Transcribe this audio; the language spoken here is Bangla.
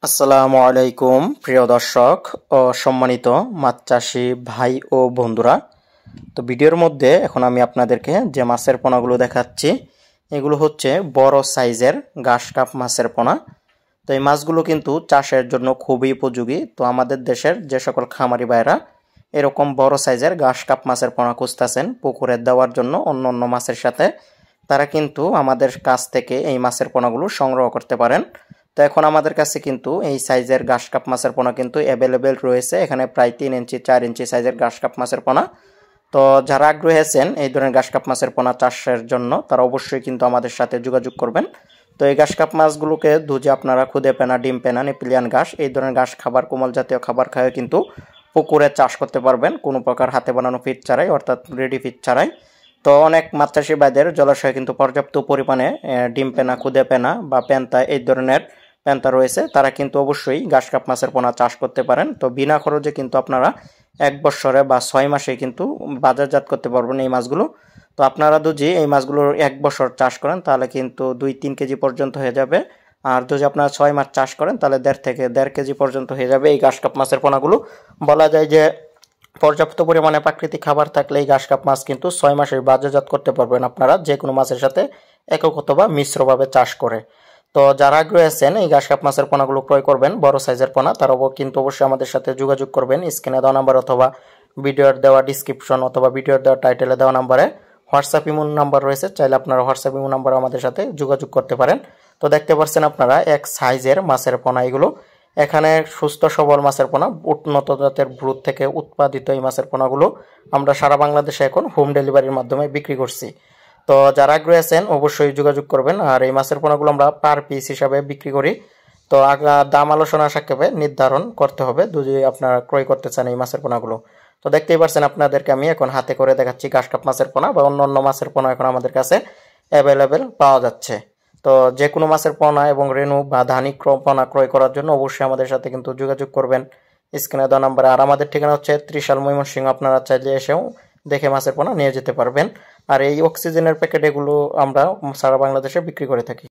আসসালামু আলাইকুম প্রিয় দর্শক ও সম্মানিত মাছ চাষি ভাই ও বন্ধুরা। তো ভিডিওর মধ্যে এখন আমি আপনাদেরকে যে মাছের পোনাগুলো দেখাচ্ছি এগুলো হচ্ছে বড় সাইজের ঘাস কাপ মাছের পোনা। তো এই মাছগুলো কিন্তু চাষের জন্য খুবই উপযোগী। তো আমাদের দেশের যে সকল খামারি ভাইরা এরকম বড় সাইজের ঘাস কাপ মাছের পোনা খুঁজতেছেন পুকুরে দেওয়ার জন্য অন্য অন্য মাছের সাথে, তারা কিন্তু আমাদের কাছ থেকে এই মাছের পোনাগুলো সংগ্রহ করতে পারেন। তো এখন আমাদের কাছে কিন্তু এই সাইজের ঘাস কাপ মাছের পোনা কিন্তু অ্যাভেলেবেল রয়েছে। এখানে প্রায় 3 ইঞ্চি 4 ইঞ্চি সাইজের ঘাস কাপ মাছের পোনা। তো যারা আগ্রহী আছেন এই ধরনের ঘাস কাপ মাছের পোনা চাষের জন্য তারা অবশ্যই কিন্তু আমাদের সাথে যোগাযোগ করবেন। তো এই ঘাস কাপ মাছগুলোকে ধুজে আপনারা খুদে পেনা, ডিম পেনা, নেপিলিয়ান ঘাস এই ধরনের ঘাস খাবার, কোমল জাতীয় খাবার খায় কিন্তু পুকুরে চাষ করতে পারবেন কোনো প্রকার হাতে বানানো ফিড ছাড়াই, অর্থাৎ রেডি ফিড ছাড়াই। তো অনেক মাছ চাষি ভাইদের জলাশয়ে কিন্তু পর্যাপ্ত পরিমাণে ডিম পেনা, খুদে পেনা বা পেন্তা এই ধরনের পেন্তা রয়েছে। তারা কিন্তু অবশ্যই ঘাস কাপ মাছের পোনা চাষ করতে পারেন। তো বিনা খরচে কিন্তু আপনারা 1 বছরে বা 6 মাসে কিন্তু বাজারজাত করতে পারবেন এই মাছগুলো। তো আপনারা যদি এই মাছগুলো 1 বছর চাষ করেন তাহলে কিন্তু 2-3 কেজি পর্যন্ত হয়ে যাবে। আর যদি আপনারা 6 মাস চাষ করেন তাহলে 1.5 থেকে 1.5 কেজি পর্যন্ত হয়ে যাবে এই ঘাস কাপ মাছের পোনাগুলো। বলা যায় যে পর্যাপ্ত পরিমাণে প্রাকৃতিক খাবার থাকলে এই ঘাস কাপ মাছ কিন্তু 6 মাসে বাজারজাত করতে পারবেন আপনারা যে কোনো মাছের সাথে একক অথবা মিশ্রভাবে চাষ করে। তো যারা আগ্রহী আছেন এই ঘাস কাপ মাছের পোনাগুলো ক্রয় করবেন বড় সাইজের পোনা, তারাও কিন্তু অবশ্যই আমাদের সাথে যোগাযোগ করবেন। স্ক্রিনে দেওয়া নাম্বার অথবা ভিডিওর দেওয়া ডিসক্রিপশন অথবা ভিডিওর দেওয়া টাইটেলে দেওয়া নাম্বারে হোয়াটসঅ্যাপ ইমো নাম্বার রয়েছে, চাইলে আপনারা হোয়াটসঅ্যাপ ইমো নাম্বারে আমাদের সাথে যোগাযোগ করতে পারেন। তো দেখতে পাচ্ছেন আপনারা এক সাইজের মাছের পোনা এগুলো। এখানে সুস্থ সবল মাছের পোনা, উন্নত জাতের ব্রুড থেকে উৎপাদিত এই মাছের পোনাগুলো আমরা সারা বাংলাদেশে এখন হোম ডেলিভারির মাধ্যমে বিক্রি করছি। তো যারা আগ্রহী আছেন অবশ্যই যোগাযোগ করবেন। আর এই মাছের পোনাগুলো আমরা পার পিস হিসাবে বিক্রি করি। তো দাম আলোচনা সাপেক্ষে নির্ধারণ করতে হবে যদি আপনারা ক্রয় করতে চান এই মাছের পোনাগুলো। তো দেখতেই পাচ্ছেন আপনাদেরকে আমি এখন হাতে করে দেখাচ্ছি ঘাস কাপ মাছের পোনা বা অন্য অন্য মাছের পোনা এখন আমাদের কাছে অ্যাভেলেবেল পাওয়া যাচ্ছে। তো যে কোনো মাছের পোনা এবং রেণু বা ধানি পোনা ক্রয় করার জন্য অবশ্যই আমাদের সাথে কিন্তু যোগাযোগ করবেন স্ক্রিনে দেওয়া নাম্বারে। আর আমাদের ঠিকানা হচ্ছে ত্রিশাল, ময়মনসিংহ। আপনারা চাইলে এসেও দেখে মাছের পোনা নিয়ে যেতে পারবেন। আর এই অক্সিজেনের প্যাকেট এগুলো আমরা সারা বাংলাদেশে বিক্রি করে থাকি।